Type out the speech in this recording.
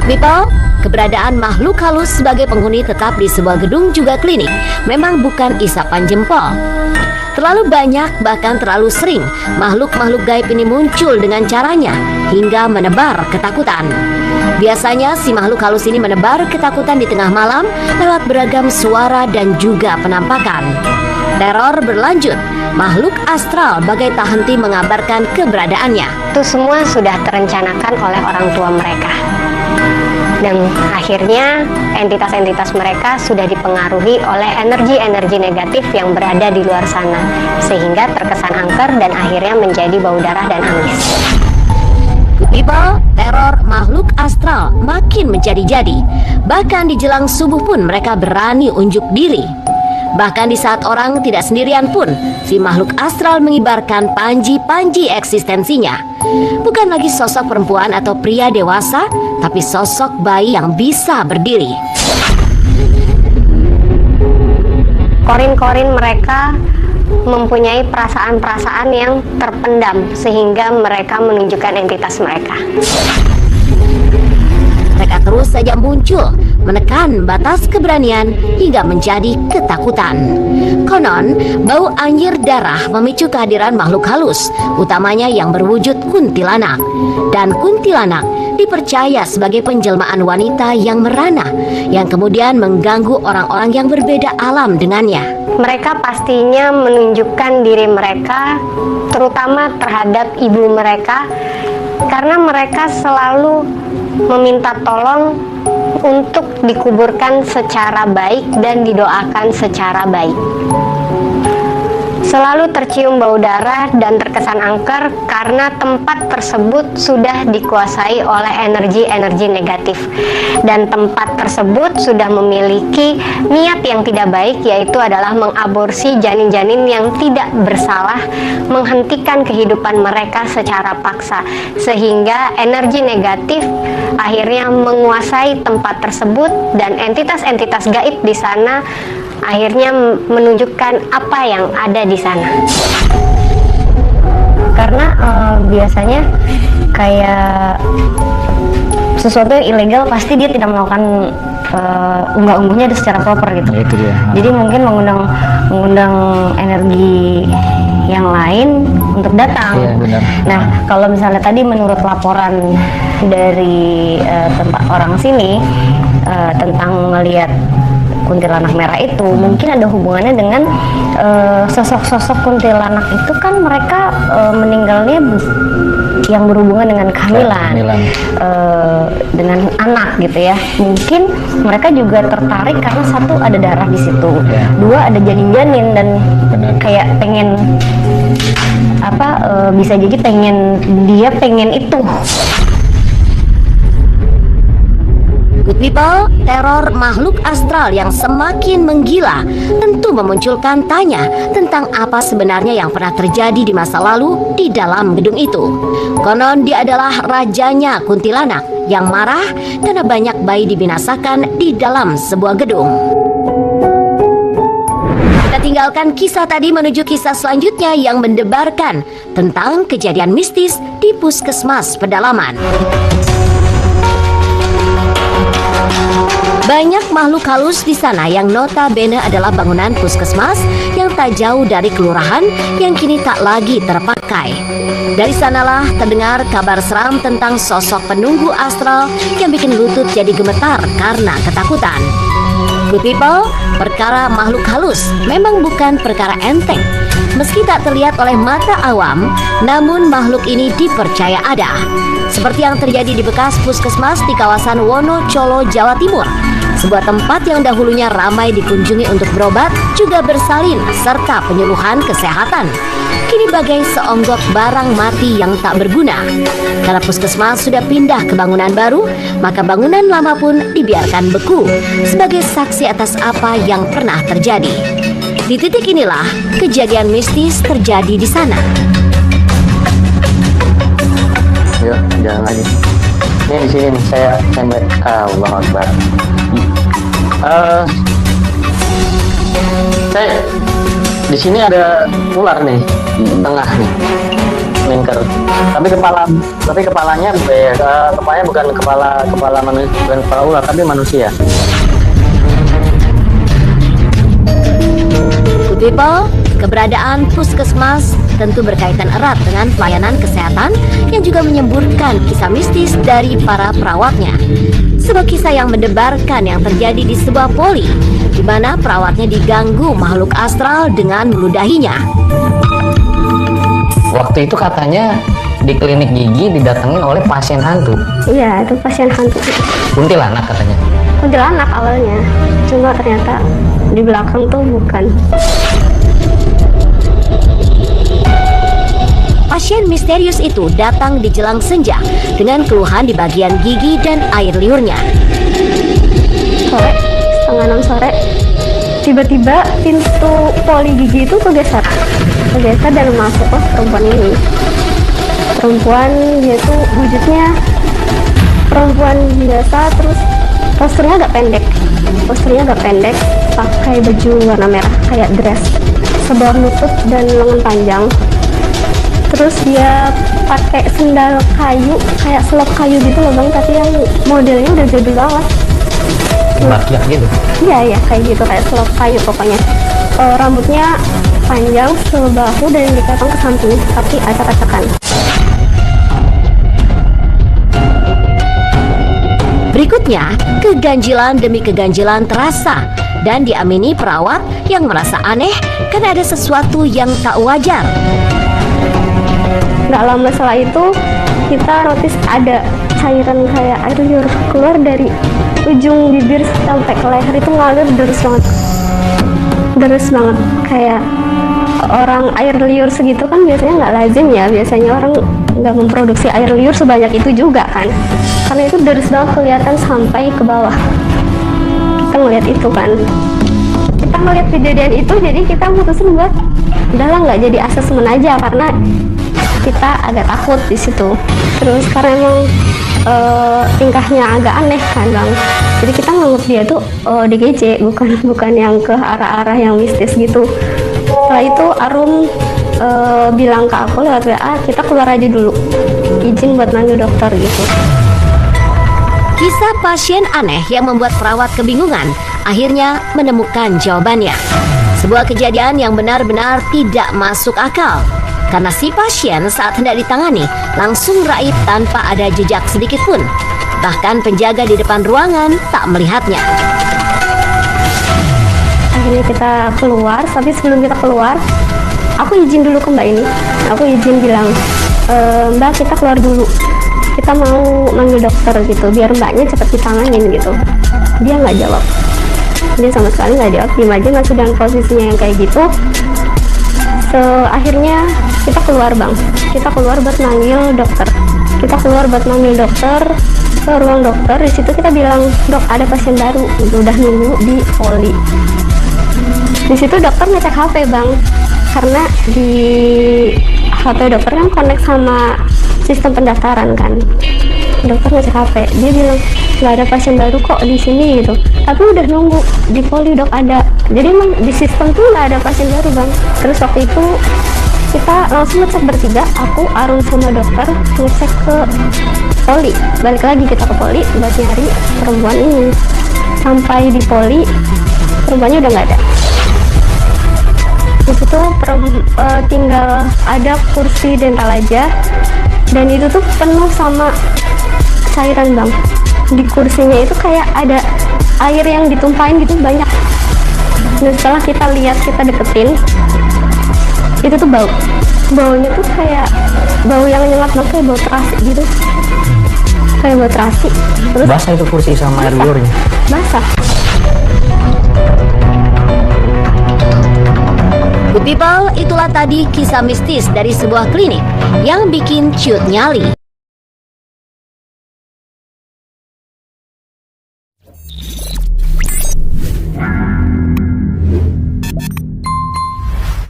Good people, keberadaan makhluk halus sebagai penghuni tetap di sebuah gedung juga klinik memang bukan isapan jempol. Terlalu banyak, bahkan terlalu sering, makhluk-makhluk gaib ini muncul dengan caranya hingga menebar ketakutan. Biasanya si makhluk halus ini menebar ketakutan di tengah malam lewat beragam suara dan juga penampakan. Teror berlanjut, makhluk astral bagai tak henti mengabarkan keberadaannya. Itu semua sudah terencanakan oleh orang tua mereka. Dan akhirnya entitas-entitas mereka sudah dipengaruhi oleh energi-energi negatif yang berada di luar sana, sehingga terkesan angker dan akhirnya menjadi bau darah dan amis. People, teror makhluk astral makin menjadi-jadi. Bahkan di jelang subuh pun mereka berani unjuk diri. Bahkan di saat orang tidak sendirian pun, si makhluk astral mengibarkan panji-panji eksistensinya. Bukan lagi sosok perempuan atau pria dewasa, tapi sosok bayi yang bisa berdiri. Korin-korin mereka mempunyai perasaan-perasaan yang terpendam, sehingga mereka menunjukkan entitas mereka. Mereka terus saja muncul, menekan batas keberanian hingga menjadi ketakutan. Konon, bau anjir darah memicu kehadiran makhluk halus, utamanya yang berwujud kuntilanak. Dan kuntilanak dipercaya sebagai penjelmaan wanita yang merana, yang kemudian mengganggu orang-orang yang berbeda alam dengannya. Mereka pastinya menunjukkan diri mereka, terutama terhadap ibu mereka, karena mereka selalu meminta tolong untuk dikuburkan secara baik dan didoakan secara baik. Selalu tercium bau darah dan terkesan angker karena tempat tersebut sudah dikuasai oleh energi-energi negatif, dan tempat tersebut sudah memiliki niat yang tidak baik, yaitu adalah mengaborsi janin-janin yang tidak bersalah, menghentikan kehidupan mereka secara paksa, sehingga energi negatif akhirnya menguasai tempat tersebut, dan entitas-entitas gaib di sana akhirnya menunjukkan apa yang ada di sana. Karena biasanya kayak sesuatu yang ilegal pasti dia tidak melakukan unggah-ungguhnya secara proper gitu. Itu dia. Jadi mungkin mengundang energi yang lain untuk datang. Iya, benar. Nah, kalau misalnya tadi menurut laporan dari tempat orang sini tentang melihat kuntilanak merah itu, mungkin ada hubungannya dengan sosok-sosok kuntilanak itu kan mereka meninggalnya yang berhubungan dengan kehamilan, dengan anak gitu ya. Mungkin mereka juga tertarik karena satu ada darah di situ, dua ada janin-janin, dan kayak pengen bisa jadi pengen itu. Good people, teror makhluk astral yang semakin menggila tentu memunculkan tanya tentang apa sebenarnya yang pernah terjadi di masa lalu di dalam gedung itu. Konon dia adalah rajanya kuntilanak yang marah karena banyak bayi dibinasakan di dalam sebuah gedung. Kita tinggalkan kisah tadi menuju kisah selanjutnya yang mendebarkan tentang kejadian mistis di puskesmas pedalaman. Banyak makhluk halus di sana yang notabene adalah bangunan puskesmas yang tak jauh dari kelurahan yang kini tak lagi terpakai. Dari sanalah terdengar kabar seram tentang sosok penunggu astral yang bikin lutut jadi gemetar karena ketakutan. Good people, perkara makhluk halus memang bukan perkara enteng. Meski tak terlihat oleh mata awam, namun makhluk ini dipercaya ada. Seperti yang terjadi di bekas puskesmas di kawasan Wonocolo, Jawa Timur. Sebuah tempat yang dahulunya ramai dikunjungi untuk berobat, juga bersalin, serta penyuluhan kesehatan. Kini bagai seonggok barang mati yang tak berguna. Karena puskesmas sudah pindah ke bangunan baru, maka bangunan lama pun dibiarkan beku, sebagai saksi atas apa yang pernah terjadi. Di titik inilah kejadian mistis terjadi di sana. Yuk, jalan lagi. Ini di sini nih, saya melihat Allah Akbar. Saya di sini ada ular nih, tengah nih. minker. Tapi kepalanya bukan kepala manusia, bukan kepala ular, tapi manusia. Good people, keberadaan puskesmas tentu berkaitan erat dengan pelayanan kesehatan yang juga menyemburkan kisah mistis dari para perawatnya. Sebuah kisah yang mendebarkan yang terjadi di sebuah poli, di mana perawatnya diganggu makhluk astral dengan meludahinya. Waktu itu katanya di klinik gigi didatengin oleh pasien hantu. Iya, itu pasien hantu. Kuntilanak katanya. Kuntilanak awalnya, cuma ternyata di belakang tuh bukan. Pasien misterius itu datang di jelang senja dengan keluhan di bagian gigi dan air liurnya. Sore, setengah 6 sore, tiba-tiba pintu poli gigi itu kegeser dan masuk perempuan ini. Perempuan, dia tuh wujudnya perempuan biasa, terus posturnya agak pendek, pakai baju warna merah kayak dress, sebawah lutut dan lengan panjang. Terus dia pakai sendal kayu, kayak selop kayu gitu loh bang, tapi yang modelnya udah jadul banget. Rakyat gitu. Iya, kayak gitu, kayak selop kayu pokoknya. Rambutnya panjang sebahu dan dipotong ke samping, tapi acak-acakan. Berikutnya, keganjilan demi keganjilan terasa dan diamini perawat yang merasa aneh karena ada sesuatu yang tak wajar. Nggak lama setelah itu, kita notice ada cairan kayak air liur keluar dari ujung bibir sampai ke leher, itu ngalir deras banget, kayak orang air liur segitu kan biasanya nggak lazim ya, biasanya orang nggak memproduksi air liur sebanyak itu juga kan, karena itu deras banget kelihatan sampai ke bawah. Kita ngeliat itu kan, kita ngeliat kejadian itu, jadi kita mutusin buat udahlah nggak jadi asesmen aja, karena kita agak takut di situ. Terus karena emang tingkahnya agak aneh kan bang, jadi kita nganggep dia tuh DGC, bukan yang ke arah-arah yang mistis gitu. Setelah itu Arum bilang ke aku lewat WA, kita keluar aja dulu, izin buat manggil dokter gitu. Kisah pasien aneh yang membuat perawat kebingungan akhirnya menemukan jawabannya. Sebuah kejadian yang benar-benar tidak masuk akal, karena si pasien saat hendak ditangani langsung raib tanpa ada jejak sedikit pun. Bahkan penjaga di depan ruangan tak melihatnya. Akhirnya kita keluar, tapi sebelum kita keluar, aku izin dulu ke mbak ini. Aku izin bilang, mbak kita keluar dulu, kita mau manggil dokter gitu, biar mbaknya cepat ditanganin gitu. Dia nggak jawab, dia sama sekali nggak jawab, diam aja masih dalam posisinya yang kayak gitu. Akhirnya kita keluar bang, kita keluar buat manggil dokter, ke ruang dokter. Di situ kita bilang, dok ada pasien baru, udah nunggu di poli. Di situ dokter ngecek HP bang, karena di HP dokter kan connect sama sistem pendaftaran kan. Dokter ngecek HP, dia bilang nggak ada pasien baru kok di sini gitu, tapi udah nunggu di poli dok ada. Jadi emang di sistem tuh nggak ada pasien baru bang. Terus waktu itu kita langsung ngecek bertiga, aku, Arun sama dokter ngecek ke poli. Balik lagi kita ke poli buat nyari perempuan ini. Sampai di poli, perempuannya udah nggak ada. Di situ tinggal ada kursi dental aja, dan itu tuh penuh sama cairan bang. Di kursinya itu kayak ada air yang ditumpahin gitu banyak. Dan setelah kita lihat, kita deketin, itu tuh baunya tuh kayak bau yang nyengat banget, kayak bau terasi gitu, kayak bau terasi. Terus Basah itu kursi sama air liurnya. basah. Good people, itulah tadi kisah mistis dari sebuah klinik yang bikin ciut nyali.